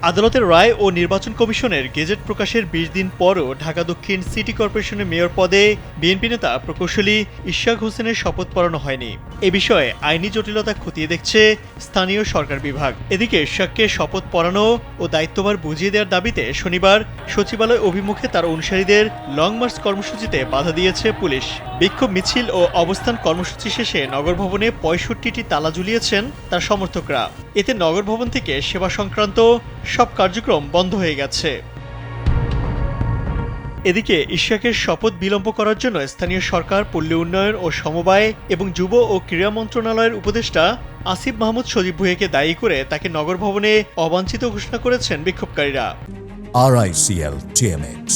আদালতের রায় ও নির্বাচন কমিশনের গেজেট প্রকাশের ২০ দিন পরও ঢাকা দক্ষিণ সিটি কর্পোরেশনের মেয়র পদে বিএনপি নেতা প্রকৌশলী ইশরাক হোসেনের শপথ পড়ানো হয়নি। এ বিষয়ে আইনি জটিলতা খতিয়ে দেখছে স্থানীয় সরকার বিভাগ। এদিকে ইশরাককে শপথ পড়ানো ও দায়িত্বভার বুঝিয়ে দেওয়ার দাবিতে শনিবার সচিবালয় অভিমুখে তার অনুসারীদের লং মার্চ কর্মসূচিতে বাধা দিয়েছে পুলিশ। বিক্ষোভ মিছিল ও অবস্থান কর্মসূচি শেষে নগর ভবনে ৬৫টি তালা ঝুলিয়েছেন তার সমর্থকরা। এতে নগর ভবন থেকে সেবা সংক্রান্ত সব কার্যক্রম বন্ধ হয়ে গেছে। এদিকে ইশরাকের শপথ বিলম্ব করার জন্য স্থানীয় সরকার, পল্লী উন্নয়ন ও সমবায় এবং যুব ও ক্রীড়া মন্ত্রণালয়ের উপদেষ্টা আসিফ মাহমুদ সজীব ভুঁইয়াকে দায়ী করে তাকে নগর ভবনে অবাঞ্ছিত ঘোষণা করেছেন বিক্ষোভকারীরা। RICL TMX,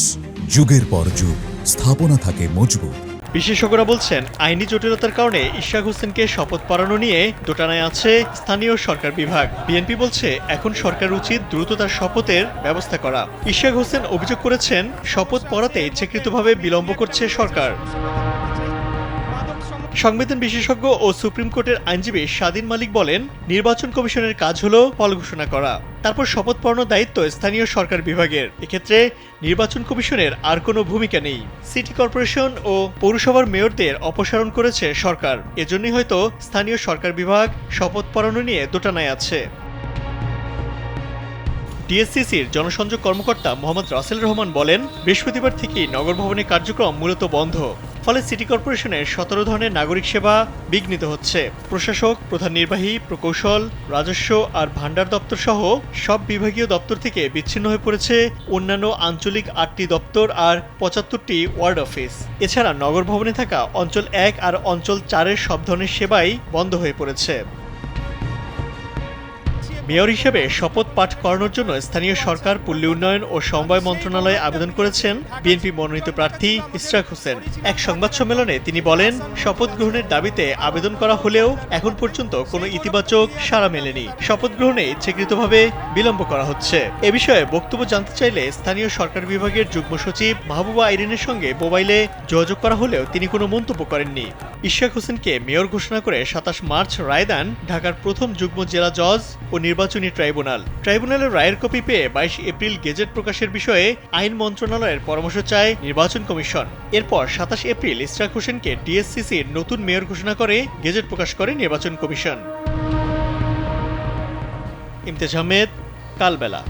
যুগের পর যুগ স্থাপনা থাকে মজবুত। বিশেষজ্ঞরা বলছেন, আইনি জটিলতার কারণে ইশরাক হোসেনকে শপথ পড়ানো নিয়ে দোটানায় আছে স্থানীয় সরকার বিভাগ। বিএনপি বলছে, এখন সরকার উচিত দ্রুত তার শপথের ব্যবস্থা করা। ইশরাক হোসেন অভিযোগ করেছেন, শপথ পড়াতে ইচ্ছাকৃতভাবে বিলম্ব করছে সরকার। সংবিধান বিশেষজ্ঞ ও সুপ্রিম কোর্টের আইনজীবী স্বাধীন মালিক বলেন, নির্বাচন কমিশনের কাজ হলো ফল ঘোষণা করা, তারপর শপথ পড়ানোর দায়িত্ব স্থানীয় সরকার বিভাগের। এক্ষেত্রে নির্বাচন কমিশনের আর কোনো ভূমিকা নেই। সিটি কর্পোরেশন ও পৌরসভার মেয়রদের অপসারণ করেছে সরকার। এজন্যই হয়তো স্থানীয় সরকার বিভাগ শপথ পড়ানো নিয়ে দোটানায় আছে। ডিএসসিসির জনসংযোগ কর্মকর্তা মোহাম্মদ রাসেল রহমান বলেন, বৃহস্পতিবার থেকেই নগর ভবনের কার্যক্রম মূলত বন্ধ। ফলে সিটি কর্পোরেশনের ১৭ ধরনের নাগরিক সেবা বিঘ্নিত হচ্ছে। প্রশাসক, প্রধান নির্বাহী, প্রকৌশল, রাজস্ব আর ভান্ডার দপ্তর সহ সব বিভাগীয় দপ্তর থেকে বিচ্ছিন্ন হয়ে পড়েছে অন্যান্য আঞ্চলিক ৮টি দপ্তর আর ৭৫টি ওয়ার্ড অফিস। এছাড়া নগর ভবনে থাকা অঞ্চল ১ আর অঞ্চল ৪-এর সব ধরনের সেবাই বন্ধ হয়ে পড়েছে। মেয়র হিসেবে শপথ পাঠ করানোর জন্য স্থানীয় সরকার, পল্লী উন্নয়ন ও সমবায় মন্ত্রণালয়ে আবেদন করেছেন বিএনপি মনোনীত প্রার্থী ইশরাক হোসেন। এক সংবাদ সম্মেলনে তিনি বলেন, শপথ গ্রহণের দাবিতে আবেদন করা হলেও এখন পর্যন্ত কোনো ইতিবাচক সাড়া মেলেনি। শপথ গ্রহণে ইচ্ছাকৃতভাবে বিলম্ব করা হচ্ছে। এ বিষয়ে বক্তব্য জানতে চাইলে স্থানীয় সরকার বিভাগের যুগ্ম সচিব মাহবুবা আইরিনের সঙ্গে মোবাইলে যোগাযোগ করা হলেও তিনি কোনো মন্তব্য করেননি। ইশরাক হোসেনকে মেয়র ঘোষণা করে ২৭ মার্চ রায় দেন ঢাকার প্রথম যুগ্ম জেলা জজ ও নির্বাচনী ট্রাইব্যুনাল। ট্রাইব্যুনালের রায়ের কপি পেয়ে ২২ এপ্রিল গেজেট প্রকাশের বিষয়ে আইন মন্ত্রণালয়ের পরামর্শ চায় নির্বাচন কমিশন। এরপর ২৭ এপ্রিল ইশরাক হোসেনকে ডিএসসিসির নতুন মেয়র ঘোষণা করে গেজেট প্রকাশ করে নির্বাচন কমিশন। ইমতিয়াজ আহমেদ, কালবেলা।